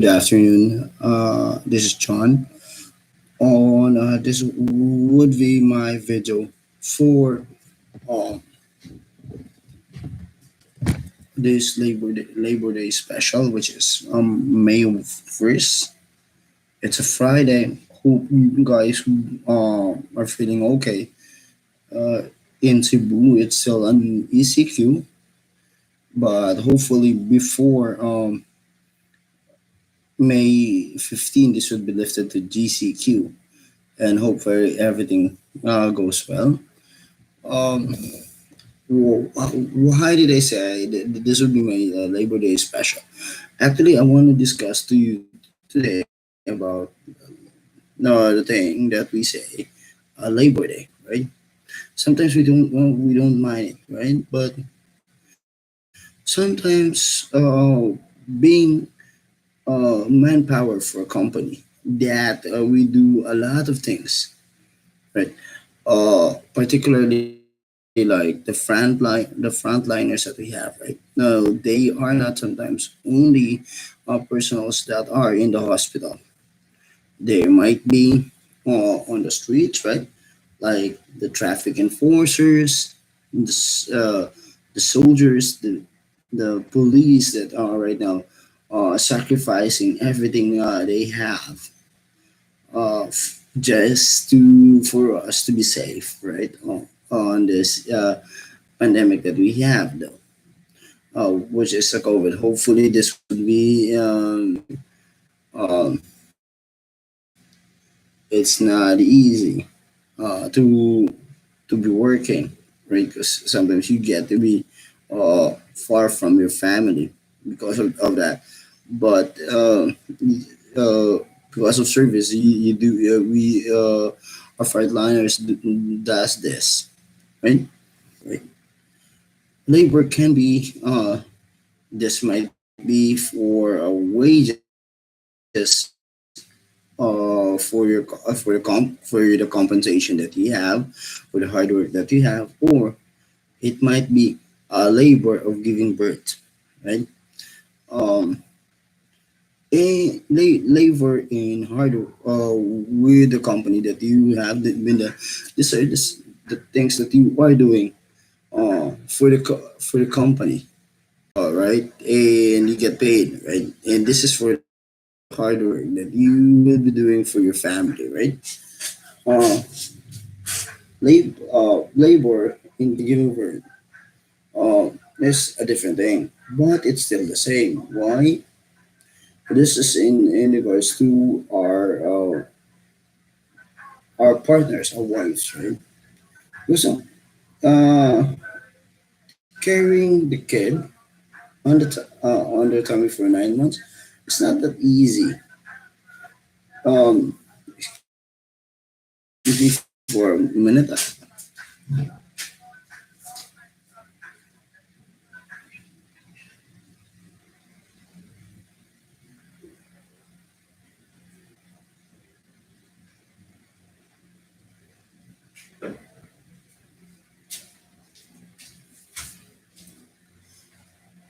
Good afternoon. This is John. On this would be my video for um, this Labor Day special, which is May 1st. It's a Friday. Hope you guys are feeling okay. Uh, in Cebu, it's still an ECQ, but hopefully before May 15th, this would be lifted to GCQ, and hopefully everything goes well. Um, why did I say this would be my Labor Day special? Actually, I want to discuss to you today about no the thing that we say, Labor Day, right? Sometimes we don't mind it, right? But sometimes being manpower for a company that we do a lot of things, right? Particularly like the frontliners that we have, right? No, they are not sometimes only personals that are in the hospital. They might be on the streets, right? Like the traffic enforcers, the soldiers, the police that are right now sacrificing everything they have just to for us to be safe, right? On this pandemic that we have, though, which is a COVID. Hopefully, this would be it's not easy to be working, right? Because sometimes you get to be far from your family because of that. But uh, because of service, you do we our frontliners does this, right? Right. Labor can be this might be for wages for the compensation that you have, for the hard work that you have, or it might be a labor of giving birth, right? Um, labor in hard with the company that you have, the things that you are doing for the company, right? And you get paid, right? And this is for the hard work that you will be doing for your family, right? Uh, labor in giving birth is a different thing, but it's still the same. Why? This is in regards to our partners, our wives, right? Because uh, carrying the kid on their tummy for 9 months, it's not that easy. Excuse me for a minute.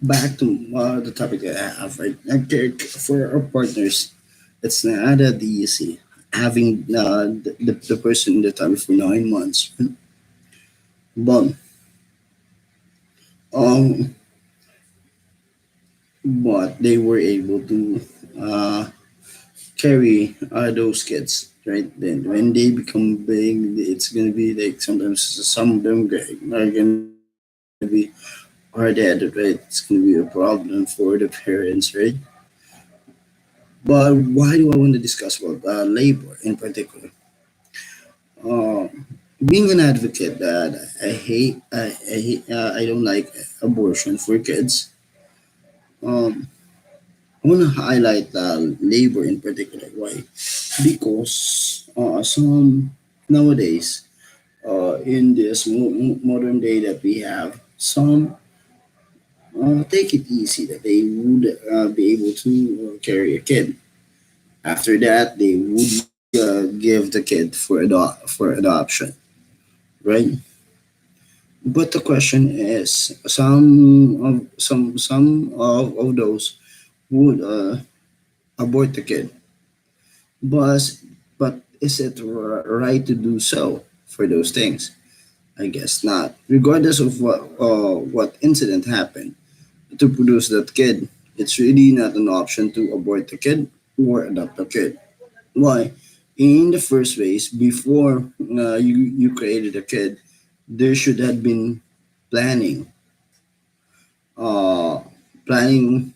Back to the topic that I have, right? For our partners, it's not that easy having the person in the tummy for 9 months. But um, but they were able to uh, carry those kids, right? Then when they become big, it's gonna be like sometimes some of them are gonna be hard headed, right? It's gonna be a problem for the parents, right? But why do I want to discuss about labor in particular? Uh, Being an advocate that I don't like abortion for kids. Um, I want to highlight labor in particular. Why? Because some nowadays, in this modern day that we have, some take it easy that they would be able to carry a kid. After that, they would give the kid for adoption, right? But the question is, some of those would abort the kid. But is it right to do so for those things? I guess not. Regardless of what incident happened to produce that kid, it's really not an option to abort the kid or adopt the kid. Why? In the first place, before you created a kid, there should have been planning, uh, planning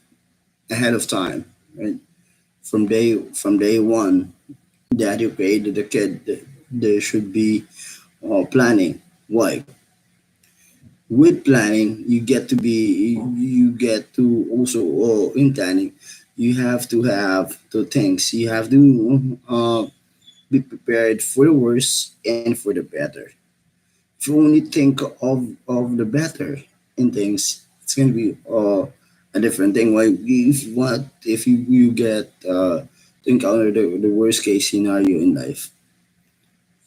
ahead of time, right? From day one that you created a kid, there should be planning. Why? With planning, you get to also in planning, you have to have two things. You have to be prepared for the worst and for the better. If you only think of the better in things, it's gonna be a different thing. Why if you get to encounter the worst case scenario in life,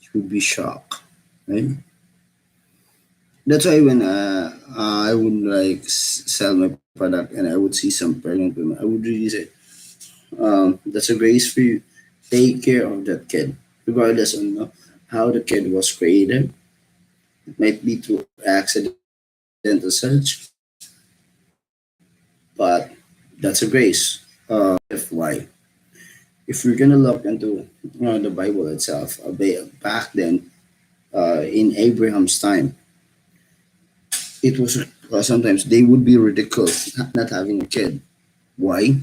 you would be shocked, right? That's why when I would like sell my product and I would see some pregnant women, I would really say, "That's a grace for you. Take care of that kid, regardless of how the kid was created. It might be through accident or such, but that's a grace. That's a gift. Why? If we're gonna look into the Bible itself, back then in Abraham's time, it was sometimes they would be ridiculous not having a kid. Why?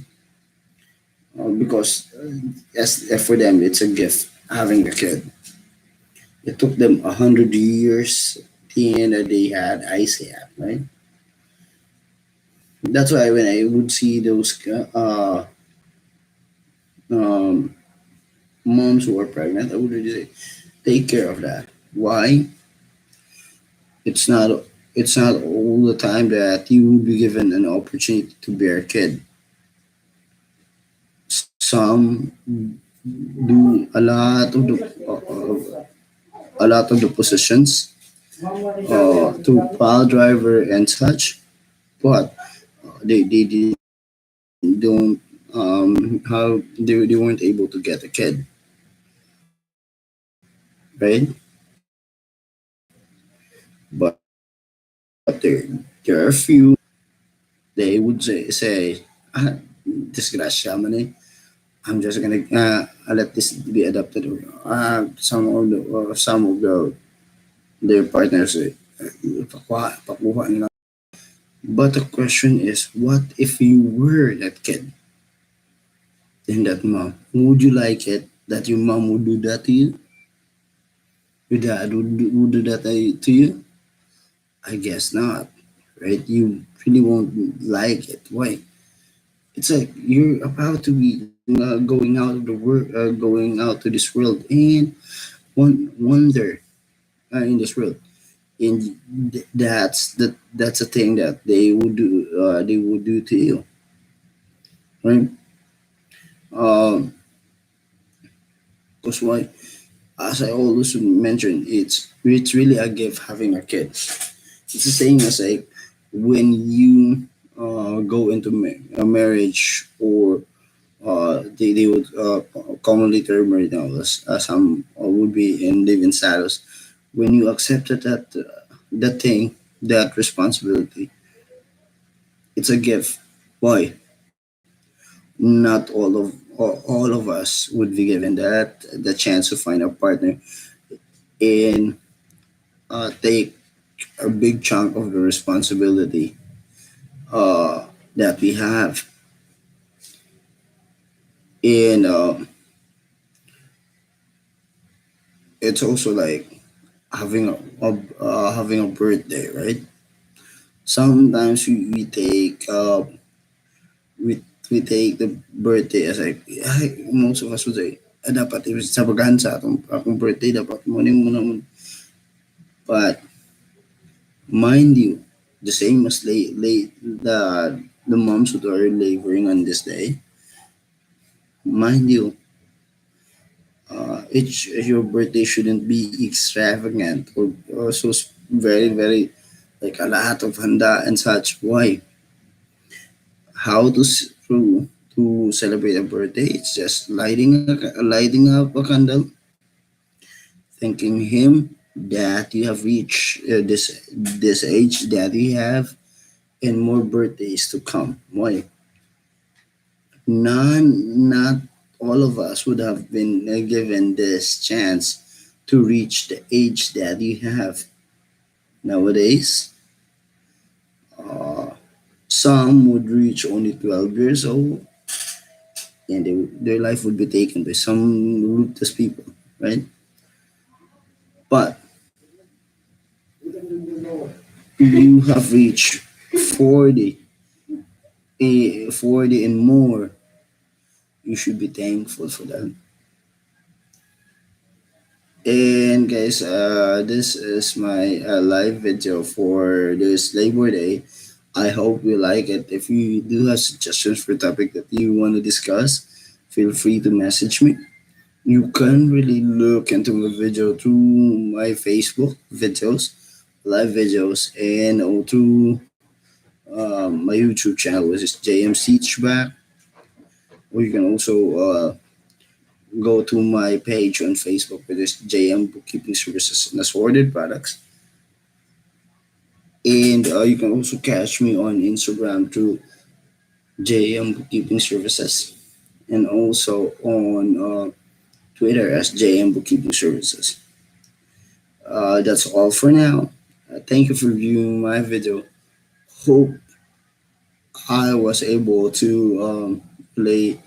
Because as for them, it's a gift having a kid. It took them 100 years, and they had Isaac, right? That's why when I would see those um, moms who are pregnant, I would really say, take care of that. Why? It's not it's not all the time that you will be given an opportunity to bear a kid. Some do a lot of the positions to pile driver and such, but they don't how they weren't able to get a kid, right? But there are a few they would say disgrasya man eh. I'm just gonna let this be adopted. Some of their partners pakuha nila. But the question is, what if you were that kid and that mom? Would you like it that your mom would do that to you? Your dad would do that to you? I guess not, right? You really won't like it. Why? It's like you're about to be going out of the world, going out to this world, and one wonder in this world, and that's a thing that they would do to you, right? Um, because why? As I always mention, it's really a gift having a kid. It's the same as like when you go into a marriage, or they would commonly term right now as some would be in living status. When you accepted that thing, that responsibility, it's a gift. Why? Not all of us would be given that the chance to find a partner and take a big chunk of the responsibility that we have. And it's also like having a birthday, right? Sometimes we take we take the birthday as like, most of us would say, dapat sabagan sa akong birthday, dapat morning mo naman. But mind you, the same as the moms who are laboring on this day, mind you, your birthday shouldn't be extravagant or so very very like a lot of handa and such. Why? How to to celebrate a birthday. It's just lighting up a candle, thanking him that you have reached this age that you have, and more birthdays to come. Why? Not all of us would have been given this chance to reach the age that you have nowadays. Uh, some would reach only 12 years old, and their life would be taken by some ruthless people, right? But you have reached 40, 40 and more. You should be thankful for that. And guys, this is my live video for this Labor Day. I hope you like it. If you do have suggestions for topic that you want to discuss, feel free to message me. You can really look into my video through my Facebook videos, live videos, and through my YouTube channel, which is JM Teachback. Or you can also go to my page on Facebook, which is JM Bookkeeping Services and Assorted Products. And you can also catch me on Instagram through JM Bookkeeping Services, and also on Twitter as JM Bookkeeping Services. That's all for now. Thank you for viewing my video. Hope I was able to play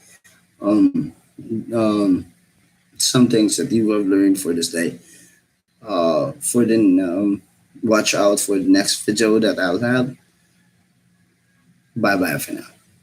um, um, some things that you have learned for this day. For the watch out for the next video that I'll have. Bye bye for now.